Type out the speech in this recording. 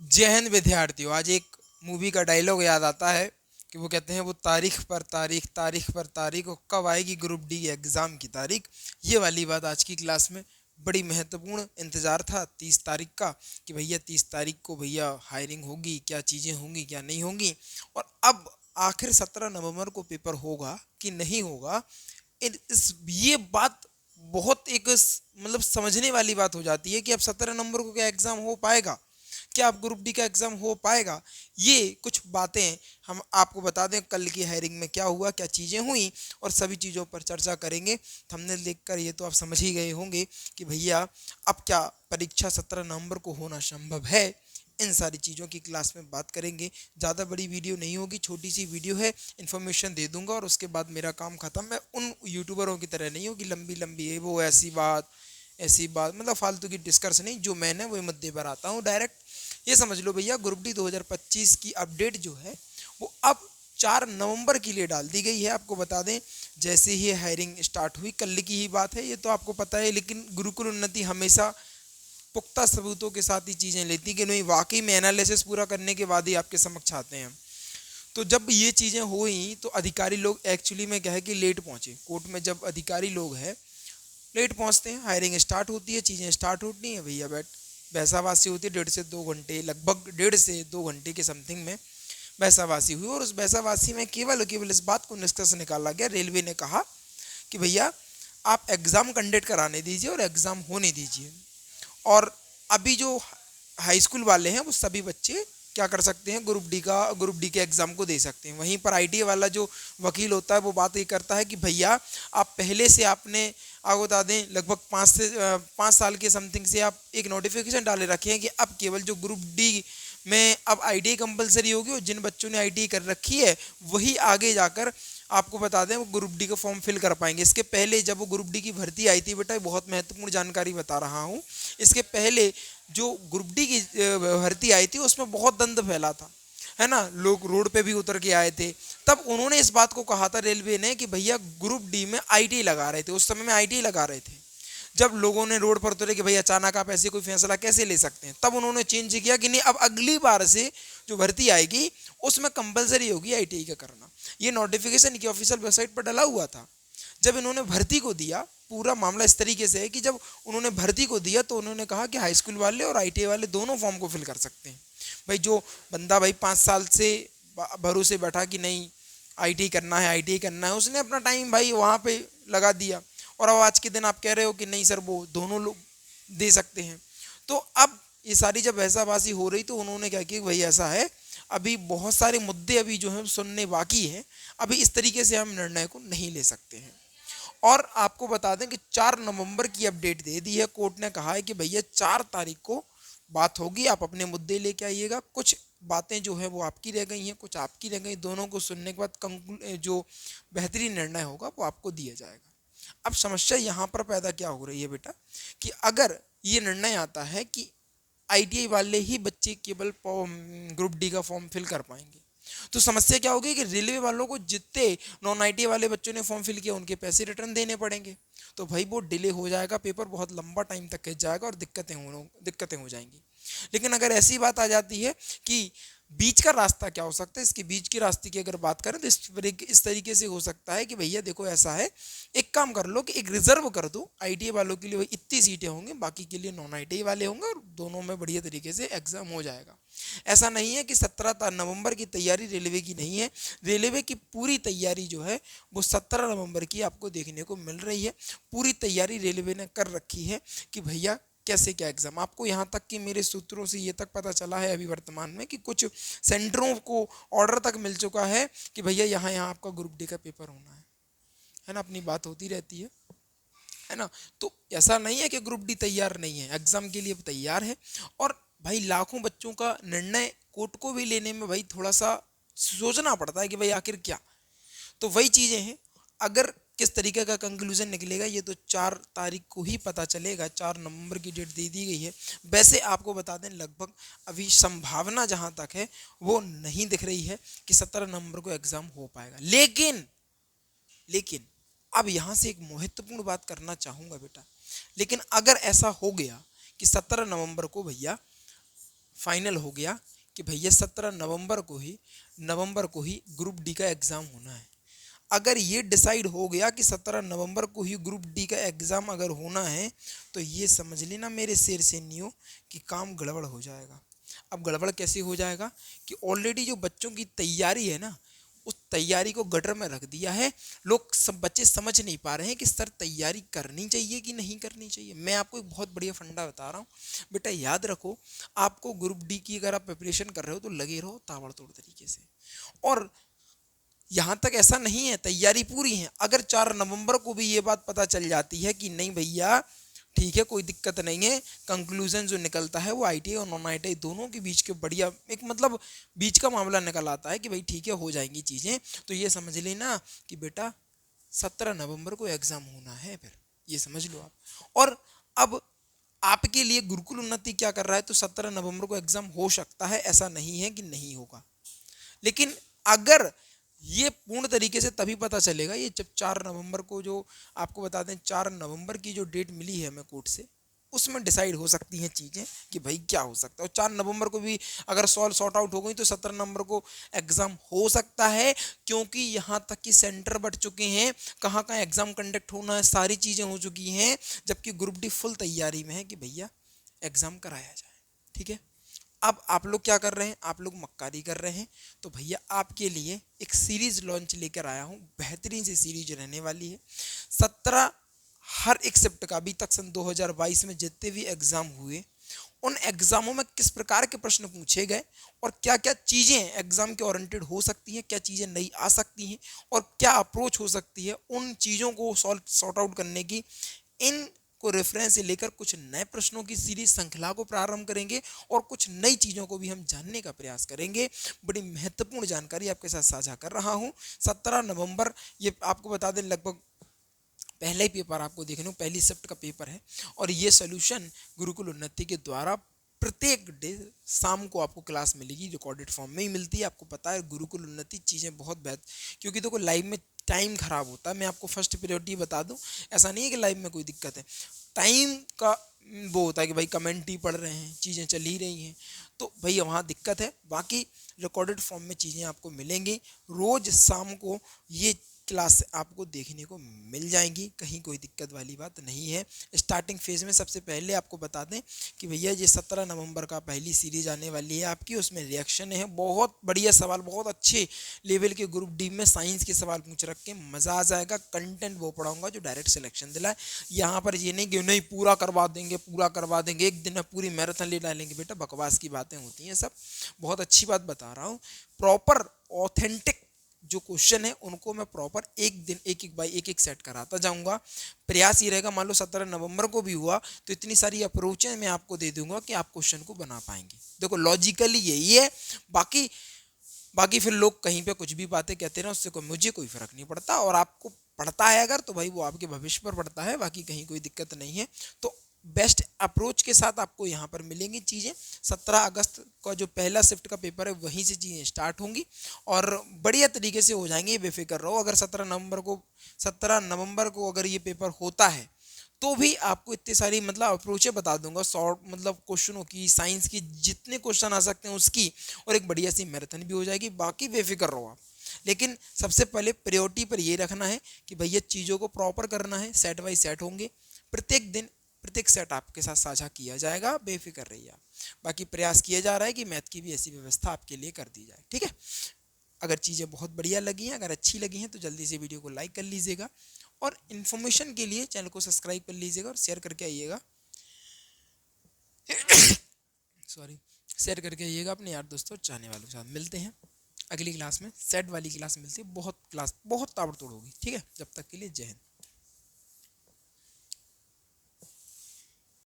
जय हिंद विद्यार्थियों। आज एक मूवी का डायलॉग याद आता है कि वो कहते हैं वो तारीख पर तारीख, तारीख पर तारीख, और कब आएगी ग्रुप डी एग्ज़ाम की तारीख। ये वाली बात आज की क्लास में बड़ी महत्वपूर्ण इंतज़ार था 30 तारीख का कि भैया 30 तारीख को भैया हायरिंग होगी, क्या चीज़ें होंगी क्या नहीं होंगी। और अब आखिर 17 नवंबर को पेपर होगा कि नहीं होगा, इस ये बात बहुत एक मतलब समझने वाली बात हो जाती है कि अब 17 नवंबर को क्या एग्ज़ाम हो पाएगा, क्या अब ग्रुप डी का एग्ज़ाम हो पाएगा। ये कुछ बातें हम आपको बता दें, कल की हायरिंग में क्या हुआ, क्या चीज़ें हुई, और सभी चीज़ों पर चर्चा करेंगे। थंबनेल देखकर ये तो आप समझ ही गए होंगे कि भैया अब क्या परीक्षा 17 नवंबर को होना संभव है। इन सारी चीज़ों की क्लास में बात करेंगे। ज़्यादा बड़ी वीडियो नहीं होगी, छोटी सी वीडियो है, इन्फॉर्मेशन दे दूंगा और उसके बाद मेरा काम ख़त्म। मैं उन यूट्यूबरों की तरह नहीं होगी लंबी लंबी है वो ऐसी बात मतलब फालतू की डिस्कस नहीं, जो मैंने वही मुद्दे पर आता हूँ डायरेक्ट। ये समझ लो भैया, ग्रुप डी 2025 की अपडेट जो है वो अब 4 नवंबर के लिए डाल दी गई है। आपको बता दें, जैसे ही हायरिंग स्टार्ट हुई, कल की ही बात है, ये तो आपको पता है, लेकिन गुरुकुल उन्नति हमेशा पुख्ता सबूतों के साथ ही चीज़ें लेती कि नहीं, वाकई में एनालिसिस पूरा करने के बाद ही आपके समक्ष आते हैं। तो जब ये चीज़ें हुई तो अधिकारी लोग एक्चुअली में क्या है कि लेट पहुँचे कोर्ट में। जब अधिकारी लोग हैं लेट पहुँचते हैं, हायरिंग स्टार्ट होती है, चीज़ें स्टार्ट होती हैं भैया, बहसाबाजी होती है 1.5 से 2 घंटे, लगभग 1.5 से 2 घंटे के समथिंग में बहसाबाजी हुई। और उस बहसाबाजी में केवल और केवल इस बात को निष्कर्ष निकाला गया, रेलवे ने कहा कि भैया आप एग्ज़ाम कंडक्ट कराने दीजिए और एग्ज़ाम होने दीजिए। और अभी जो हाई स्कूल वाले हैं वो सभी बच्चे क्या कर सकते हैं, ग्रुप डी के एग्ज़ाम को दे सकते हैं। वहीं पर आईटीआई वाला जो वकील होता है वो बात ये करता है कि भैया आप पहले से आपने आपको बता दें लगभग 5 साल के समथिंग से आप एक नोटिफिकेशन डाले रखे हैं कि अब केवल जो ग्रुप डी में अब आईटीआई कंपलसरी होगी, और जिन बच्चों ने आईटीआई कर रखी है वही आगे जाकर आपको बता दें वो ग्रुप डी का फॉर्म फिल कर पाएंगे। इसके पहले जब वो ग्रुप डी की भर्ती आई थी, बेटा बहुत महत्वपूर्ण जानकारी बता रहा हूँ, इसके पहले जो ग्रुप डी की भर्ती आई थी उसमें बहुत दंद फैला था, है ना, लोग रोड पे भी उतर के आए थे। तब उन्होंने इस बात को कहा था रेलवे ने कि भैया ग्रुप डी में आईटी लगा रहे थे, उस समय में आईटी लगा रहे थे। जब लोगों ने रोड पर उतरे कि भाई अचानक आप ऐसे कोई फैसला कैसे ले सकते हैं, तब उन्होंने चेंज किया कि नहीं, अब अगली बार से जो भर्ती आएगी उसमें कंपलसरी होगी आईटीआई का करना। ये नोटिफिकेशन की ऑफिशियल वेबसाइट पर डला हुआ था। जब इन्होंने भर्ती को दिया, पूरा मामला इस तरीके से है कि जब उन्होंने भर्ती को दिया तो उन्होंने कहा कि हाई स्कूल वाले और आईटीआई वाले दोनों फॉर्म को फिल कर सकते हैं। भाई जो बंदा भाई 5 साल से भरोसे बैठा कि नहीं आईटीआई करना है, आईटीआई करना है, उसने अपना टाइम भाई वहाँ पे लगा दिया, और अब आज के दिन आप कह रहे हो कि नहीं सर वो दोनों लोग दे सकते हैं। तो अब ये सारी जब बहसाबाजी हो रही तो उन्होंने क्या किया, भाई ऐसा है अभी बहुत सारे मुद्दे अभी जो है सुनने बाकी हैं, अभी इस तरीके से हम निर्णय को नहीं ले सकते हैं। और आपको बता दें कि 4 नवंबर की अपडेट दे दी है, कोर्ट ने कहा है कि भैया 4 तारीख को बात होगी, आप अपने मुद्दे लेके आइएगा। कुछ बातें जो है वो आपकी रह गई हैं, कुछ आपकी रह गई, दोनों को सुनने के बाद जो बेहतरीन निर्णय होगा वो आपको दिया जाएगा। अब समस्या यहाँ पर पैदा क्या हो रही है बेटा, कि अगर ये निर्णय आता है कि आईटीआई वाले ही बच्चे केवल ग्रुप डी का फॉर्म फिल कर पाएंगे, तो समस्या क्या होगी कि रेलवे वालों को जितने नॉन आईटीआई वाले बच्चों ने फॉर्म फिल किया उनके पैसे रिटर्न देने पड़ेंगे। तो भाई वो डिले हो जाएगा, पेपर बहुत लंबा टाइम तक खिंच जाएगा और दिक्कतें हो जाएंगी। लेकिन अगर ऐसी बात आ जाती है कि बीच का रास्ता क्या हो सकता है, इसके बीच के रास्ते की अगर बात करें तो इस तरीके से हो सकता है कि भैया देखो ऐसा है, एक काम कर लो कि एक रिजर्व कर दो आईटीआई वालों के लिए, वही इतनी सीटें होंगी, बाकी के लिए नॉन आईटीआई वाले होंगे और दोनों में बढ़िया तरीके से एग्जाम हो जाएगा। ऐसा नहीं है कि 17 नवंबर की तैयारी रेलवे की नहीं है, रेलवे की पूरी तैयारी जो है वो 17 नवंबर की आपको देखने को मिल रही है। पूरी तैयारी रेलवे ने कर रखी है कि भैया कैसे क्या एग्ज़ाम। आपको यहाँ तक कि मेरे सूत्रों से ये तक पता चला है अभी वर्तमान में कि कुछ सेंटरों को ऑर्डर तक मिल चुका है कि भैया यहाँ यहाँ आपका ग्रुप डी का पेपर होना है ना, अपनी बात होती रहती है ना। तो ऐसा नहीं है कि ग्रुप डी तैयार नहीं है, एग्ज़ाम के लिए तैयार है। और भाई लाखों बच्चों का निर्णय कोर्ट को भी लेने में भाई थोड़ा सा सोचना पड़ता है कि भाई आखिर क्या। तो वही चीज़ें हैं, अगर किस तरीके का कंक्लूजन निकलेगा ये तो 4 तारीख को ही पता चलेगा। 4 नवंबर की डेट दे दी गई है। वैसे आपको बता दें लगभग अभी संभावना जहाँ तक है वो नहीं दिख रही है कि 17 नवंबर को एग्ज़ाम हो पाएगा। लेकिन अब यहाँ से एक महत्वपूर्ण बात करना चाहूँगा बेटा, लेकिन अगर ऐसा हो गया कि 17 नवंबर को भैया फाइनल हो गया कि भैया 17 नवंबर को ही ग्रुप डी का एग्ज़ाम होना है। अगर ये डिसाइड हो गया कि 17 नवंबर को ही ग्रुप डी का एग्ज़ाम अगर होना है, तो ये समझ लेना मेरे शेर से नियो कि काम गड़बड़ हो जाएगा। अब गड़बड़ कैसे हो जाएगा कि ऑलरेडी जो बच्चों की तैयारी है ना, उस तैयारी को गटर में रख दिया है। लोग सब बच्चे समझ नहीं पा रहे हैं कि सर तैयारी करनी चाहिए कि नहीं करनी चाहिए। मैं आपको एक बहुत बढ़िया फंडा बता रहा हूँ बेटा, याद रखो, आपको ग्रुप डी की अगर आप प्रिपरेशन कर रहे हो तो लगे रहो ताबड़तोड़ तरीके से। और यहाँ तक ऐसा नहीं है, तैयारी पूरी है। अगर 4 नवंबर को भी ये बात पता चल जाती है कि नहीं भैया ठीक है, कोई दिक्कत नहीं है, कंक्लूजन जो निकलता है वो आईटीआई और नॉन आईटीआई दोनों के बीच के बढ़िया एक मतलब बीच का मामला निकल आता है कि भाई ठीक है हो जाएंगी चीज़ें, तो ये समझ लेना कि बेटा 17 नवंबर को एग्ज़ाम होना है, फिर ये समझ लो आप। और अब आपके लिए गुरुकुल उन्नति क्या कर रहा है, तो 17 नवंबर को एग्ज़ाम हो सकता है, ऐसा नहीं है कि नहीं होगा। लेकिन अगर ये पूर्ण तरीके से तभी पता चलेगा, ये जब 4 नवंबर को, जो आपको बता दें 4 नवंबर की जो डेट मिली है हमें कोर्ट से, उसमें डिसाइड हो सकती हैं चीज़ें कि भाई क्या हो सकता है। और 4 नवंबर को भी अगर सॉर्ट आउट हो गई तो 17 नवंबर को एग्ज़ाम हो सकता है, क्योंकि यहाँ तक कि सेंटर बढ़ चुके हैं, कहाँ कहाँ एग्ज़ाम कंडक्ट होना है, सारी चीज़ें हो चुकी हैं, जबकि ग्रुप डी फुल तैयारी में है कि भैया एग्ज़ाम कराया जाए। ठीक है, अब आप लोग क्या कर रहे हैं, आप लोग मक्कारी कर रहे हैं। तो भैया आपके लिए एक सीरीज लॉन्च लेकर आया हूँ, बेहतरीन सी सीरीज रहने वाली है। 17 हर एक शिफ्ट का अभी तक सन 2022 में जितने भी एग्जाम हुए, उन एग्जामों में किस प्रकार के प्रश्न पूछे गए और क्या क्या चीज़ें एग्जाम के ओरिएंटेड हो सकती हैं, क्या चीज़ें नई आ सकती हैं और क्या अप्रोच हो सकती है, उन चीज़ों को सॉर्ट आउट करने की इन को रेफरेंस से लेकर कुछ नए प्रश्नों की सीरीज श्रृंखला को प्रारंभ करेंगे और कुछ नई चीज़ों को भी हम जानने का प्रयास करेंगे। बड़ी महत्वपूर्ण जानकारी आपके साथ साझा कर रहा हूँ। 17 नवंबर, ये आपको बता दें लगभग पहले ही पेपर आपको देखने को, पहली शिफ्ट का पेपर है। और ये सोल्यूशन गुरुकुल उन्नति के द्वारा प्रत्येक डे शाम को आपको क्लास मिलेगी, रिकॉर्डेड फॉर्म में ही मिलती है। आपको पता है गुरुकुल उन्नति चीज़ें बहुत बेहतर, क्योंकि देखो लाइव में टाइम खराब होता है। मैं आपको फर्स्ट प्रायोरिटी बता दूं, ऐसा नहीं है कि लाइव में कोई दिक्कत है, टाइम का वो होता है कि भाई कमेंट ही पढ़ रहे हैं, चीज़ें चल ही रही हैं, तो भाई वहाँ दिक्कत है। बाकी रिकॉर्डेड फॉर्म में चीज़ें आपको मिलेंगी, रोज़ शाम को ये क्लास आपको देखने को मिल जाएंगी, कहीं कोई दिक्कत वाली बात नहीं है। स्टार्टिंग फेज में सबसे पहले आपको बता दें कि भैया ये 17 नवंबर का पहली सीरीज आने वाली है आपकी, उसमें रिएक्शन है, बहुत बढ़िया सवाल, बहुत अच्छे लेवल के ग्रुप डी में साइंस के सवाल पूछ रखे, मज़ा आ जाएगा। कंटेंट वो पढ़ाऊंगा जो डायरेक्ट सिलेक्शन दिलाए। यहाँ पर ये नहीं कि नहीं पूरा करवा देंगे, पूरा करवा देंगे, एक दिन में पूरी मैराथन ले डालेंगे, बेटा बकवास की बातें होती हैं सब। बहुत अच्छी बात बता रहा हूँ, प्रॉपर ऑथेंटिक जो क्वेश्चन है उनको मैं प्रॉपर एक दिन एक एक बाई एक एक सेट कराता जाऊंगा। प्रयास ये रहेगा, मान लो 17 नवंबर को भी हुआ तो इतनी सारी अप्रोचें मैं आपको दे दूंगा कि आप क्वेश्चन को बना पाएंगे। देखो लॉजिकली यही है। बाकी बाकी फिर लोग कहीं पे कुछ भी बातें कहते ना, उससे कोई मुझे कोई फर्क नहीं पड़ता, और आपको पड़ता है अगर तो भाई वो आपके भविष्य पर पड़ता है, बाकी कहीं कोई दिक्कत नहीं है। तो बेस्ट अप्रोच के साथ आपको यहाँ पर मिलेंगी चीज़ें। 17 अगस्त का जो पहला शिफ्ट का पेपर है वहीं से चीज़ें स्टार्ट होंगी और बढ़िया तरीके से हो जाएंगे, बेफिक्र रहो। अगर 17 नवंबर को अगर ये पेपर होता है तो भी आपको इतनी सारी मतलब अप्रोचें बता दूंगा, शॉर्ट मतलब क्वेश्चनों की, साइंस की जितने क्वेश्चन आ सकते हैं उसकी, और एक बढ़िया सी मैराथन भी हो जाएगी। बाकी बेफिक्र रहो आप, लेकिन सबसे पहले प्रायोरिटी पर ये रखना है कि भैया चीज़ों को प्रॉपर करना है, सेट बाई सेट होंगे, प्रत्येक दिन प्रत्येक सेट आपके साथ साझा किया जाएगा, बेफिक्र रहिए आप। बाकी प्रयास किया जा रहा है कि मैथ की भी ऐसी व्यवस्था आपके लिए कर दी जाए, ठीक है। अगर चीज़ें बहुत बढ़िया लगी हैं, अगर अच्छी लगी हैं तो जल्दी से वीडियो को लाइक कर लीजिएगा, और इन्फॉर्मेशन के लिए चैनल को सब्सक्राइब कर लीजिएगा और शेयर करके आइएगा सॉरी, शेयर करके आइएगा अपने यार दोस्तों चाहने वालों के साथ। मिलते हैं अगली क्लास में, सेट वाली क्लास मिलती है, बहुत क्लास बहुत ताबड़तोड़ होगी, ठीक है। जब तक के लिए जय हिंद।